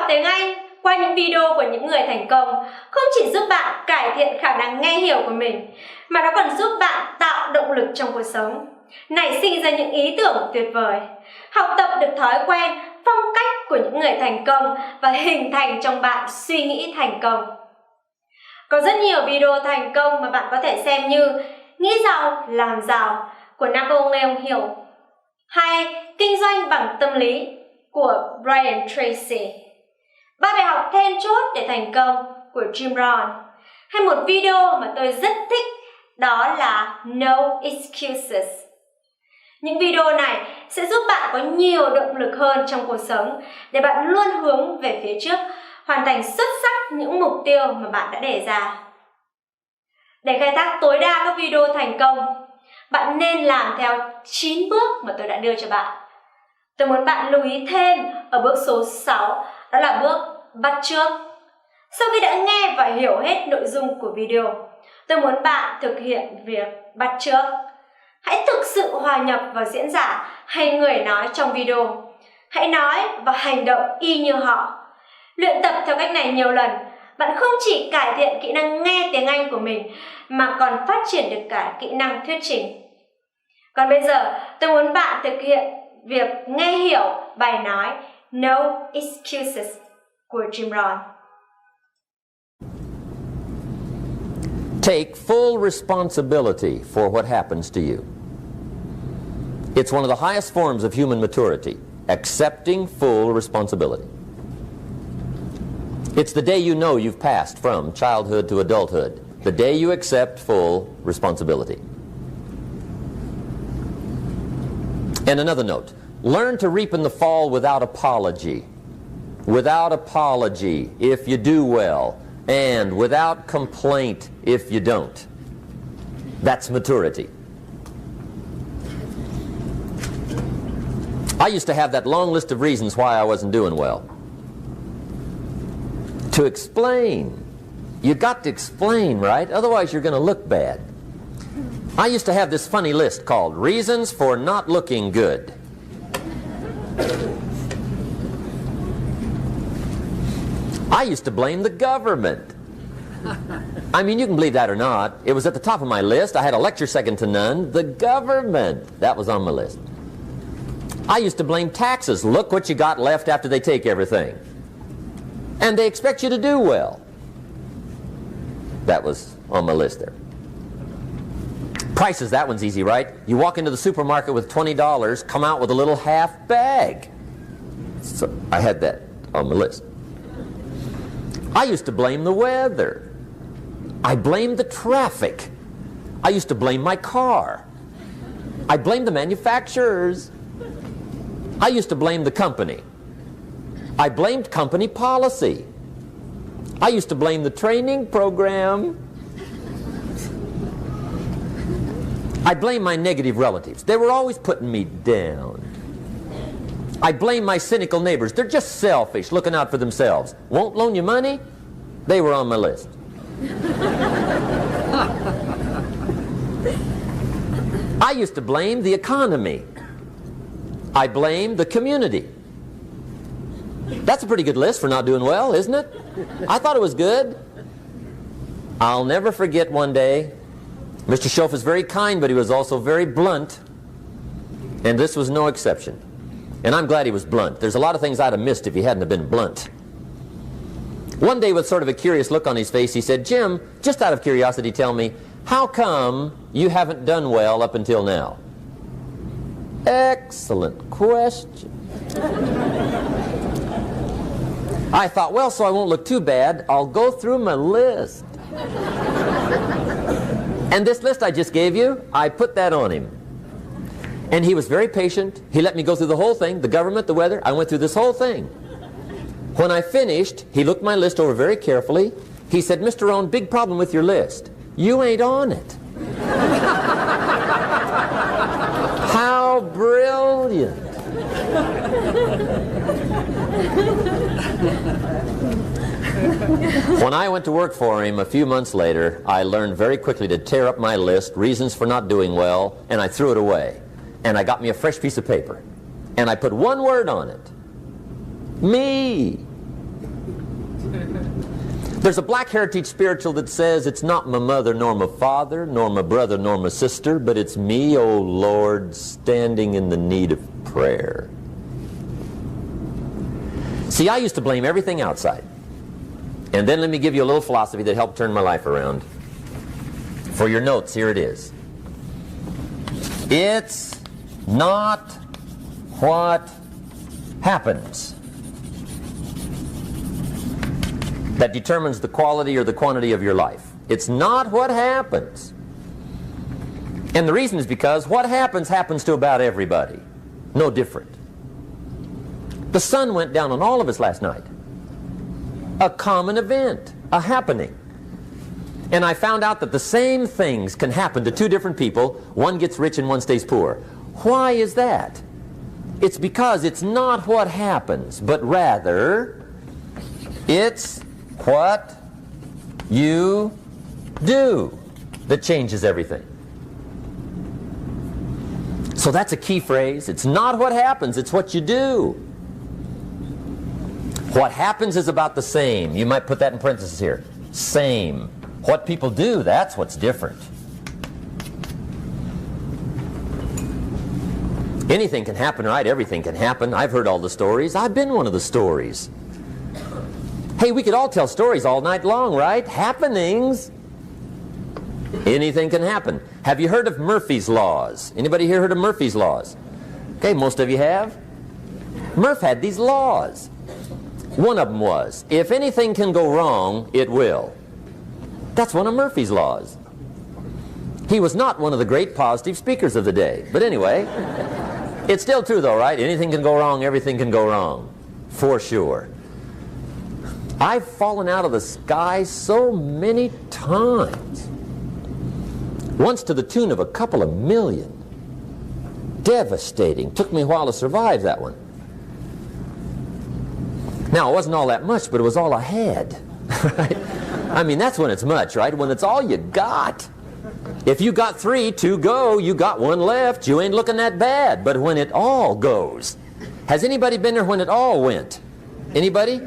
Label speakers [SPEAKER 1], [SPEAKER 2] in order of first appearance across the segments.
[SPEAKER 1] tiếng Anh qua những video của những người thành công không chỉ giúp bạn cải thiện khả năng nghe hiểu của mình, mà nó còn giúp bạn tạo động lực trong cuộc sống, nảy sinh ra những ý tưởng tuyệt vời, học tập được thói quen, phong cách của những người thành công và hình thành trong bạn suy nghĩ thành công. Có rất nhiều video thành công mà bạn có thể xem như Nghĩ giàu, làm giàu của Napoleon Hill, hay Kinh doanh bằng tâm lý của Brian Tracy, 3 bài học then chốt để thành công của Jim Rohn, hay một video mà tôi rất thích, đó là No Excuses. Những video này sẽ giúp bạn có nhiều động lực hơn trong cuộc sống để bạn luôn hướng về phía trước, hoàn thành xuất sắc những mục tiêu mà bạn đã đề ra. Để khai thác tối đa các video thành công, bạn nên làm theo 9 bước mà tôi đã đưa cho bạn. Tôi muốn bạn lưu ý thêm ở bước số 6, đó là bước bắt chước. Sau khi đã nghe và hiểu hết nội dung của video, tôi muốn bạn thực hiện việc bắt chước. Hãy thực sự hòa nhập vào diễn giả hay người nói trong video. Hãy nói và hành động y như họ. Luyện tập theo cách này nhiều lần, bạn không chỉ cải thiện kỹ năng nghe tiếng Anh của mình, mà còn phát triển được cả kỹ năng thuyết trình. Còn bây giờ, tôi muốn bạn thực hiện việc nghe hiểu bài nói No Excuses của Jim Rohn.
[SPEAKER 2] Take full responsibility for what happens to you. It's one of the highest forms of human maturity, accepting full responsibility. It's the day you know you've passed from childhood to adulthood, the day you accept full responsibility. And another note, learn to reap in the fall without apology. Without apology if you do well, and without complaint if you don't. That's maturity. I used to have that long list of reasons why I wasn't doing well. To explain. You got to explain, right? Otherwise you're going to look bad. I used to have this funny list called Reasons for Not Looking Good. I used to blame the government. I mean, you can believe that or not. It was at the top of my list. I had a lecture second to none. The government. That was on my list. I used to blame taxes. Look what you got left after they take everything. And they expect you to do well. That was on my list there. Prices, that one's easy, right? You walk into the supermarket with $20, come out with a little half bag. So I had that on my list. I used to blame the weather. I blamed the traffic. I used to blame my car. I blamed the manufacturers. I used to blame the company. I blamed company policy. I used to blame the training program. I blame my negative relatives. They were always putting me down. I blame my cynical neighbors. They're just selfish, looking out for themselves. Won't loan you money? They were on my list. I used to blame the economy. I blamed the community. That's a pretty good list for not doing well, isn't it? I thought it was good. I'll never forget one day, Mr. Schoaf was very kind, but he was also very blunt. And this was no exception. And I'm glad he was blunt. There's a lot of things I'd have missed if he hadn't have been blunt. One day, with sort of a curious look on his face, he said, Jim, just out of curiosity, tell me, how come you haven't done well up until now? Excellent question. I thought, well, so I won't look too bad, I'll go through my list. And this list I just gave you, I put that on him. And he was very patient. He let me go through the whole thing, the government, the weather. I went through this whole thing. When I finished, he looked my list over very carefully. He said, Mr. Rohn, big problem with your list. You ain't on it. How brilliant. When I went to work for him a few months later, I learned very quickly to tear up my list, reasons for not doing well, and I threw it away. And I got me a fresh piece of paper. And I put one word on it. Me. There's a Black Heritage spiritual that says it's not my mother nor my father, nor my brother nor my sister, but it's me, oh Lord, standing in the need of prayer. See, I used to blame everything outside. And then let me give you a little philosophy that helped turn my life around. For your notes, here it is. It's not what happens that determines the quality or the quantity of your life. It's not what happens. And the reason is because what happens happens to about everybody. No different. The sun went down on all of us last night. A common event, a happening. And I found out that the same things can happen to two different people. One gets rich and one stays poor. Why is that? It's because it's not what happens, but rather it's what you do that changes everything. So that's a key phrase. It's not what happens, it's what you do. What happens is about the same. You might put that in parentheses here. Same. What people do, that's what's different. Anything can happen, right? Everything can happen. I've heard all the stories. I've been one of the stories. Hey, we could all tell stories all night long, right? Happenings. Anything can happen. Have you heard of Murphy's Laws? Anybody here heard of Murphy's Laws? Okay, most of you have. Murph had these laws. One of them was, if anything can go wrong, it will. That's one of Murphy's Laws. He was not one of the great positive speakers of the day. But anyway, it's still true though, right? Anything can go wrong, everything can go wrong. For sure. I've fallen out of the sky so many times. Once to the tune of a couple of million. Devastating. Took me a while to survive that one. Now, it wasn't all that much, but it was all I had. Right? I mean, that's when it's much, right? When it's all you got. If you got 3, 2 go, you got 1 left, you ain't looking that bad. But when it all goes. Has anybody been there when it all went? Anybody?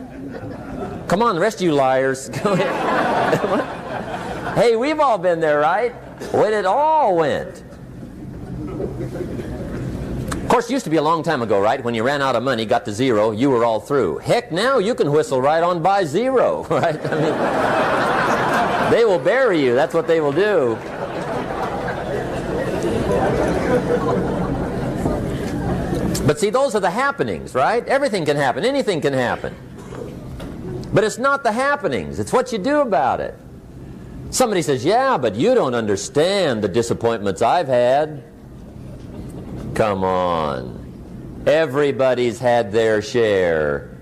[SPEAKER 2] Come on, the rest of you liars. Go ahead. Hey, we've all been there, right? When it all went. Of course, it used to be a long time ago, right? When you ran out of money, got to 0, you were all through. Heck, now you can whistle right on by 0, right? I mean, they will bury you. That's what they will do. But see, those are the happenings, right? Everything can happen. Anything can happen. But it's not the happenings. It's what you do about it. Somebody says, yeah, but you don't understand the disappointments I've had. Come on. Everybody's had their share.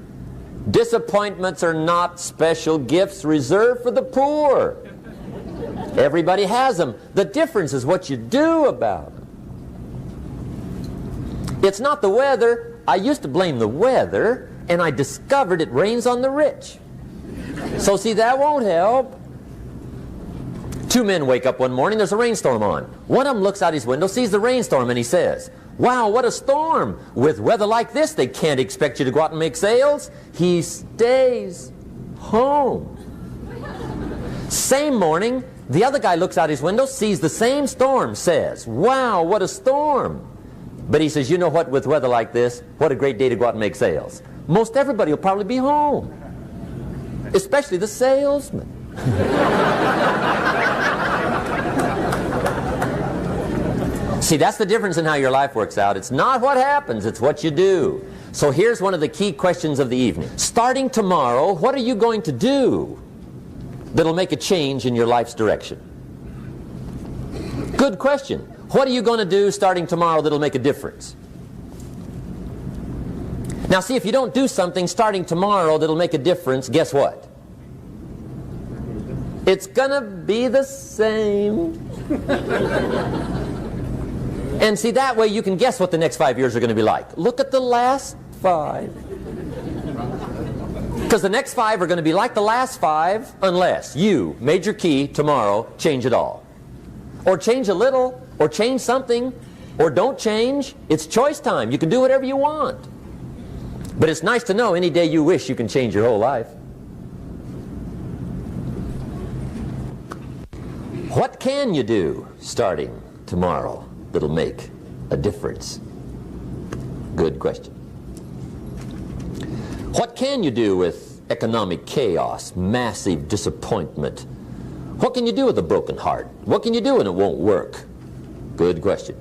[SPEAKER 2] Disappointments are not special gifts reserved for the poor. Everybody has them. The difference is what you do about them. It's not the weather. I used to blame the weather, and I discovered it rains on the rich. So see, that won't help. 2 men wake up one morning, there's a rainstorm on. One of them looks out his window, sees the rainstorm, and he says, wow, what a storm. With weather like this, they can't expect you to go out and make sales. He stays home. Same morning, the other guy looks out his window, sees the same storm, says, wow, what a storm. But he says, you know what, with weather like this, what a great day to go out and make sales. Most everybody will probably be home, especially the salesman. See, that's the difference in how your life works out. It's not what happens, it's what you do. So here's one of the key questions of the evening. Starting tomorrow, what are you going to do that'll make a change in your life's direction? Good question. What are you going to do starting tomorrow that'll make a difference? Now see, if you don't do something starting tomorrow that'll make a difference, guess what? It's gonna be the same. And see, that way you can guess what the next 5 years are going to be like. Look at the last 5. Because the next 5 are going to be like the last 5 unless you, major key, tomorrow, change it all. Or change a little, or change something, or don't change. It's choice time. You can do whatever you want. But it's nice to know any day you wish you can change your whole life. What can you do starting tomorrow that'll make a difference? Good question. What can you do with economic chaos, massive disappointment? What can you do with a broken heart? What can you do when it won't work? Good question.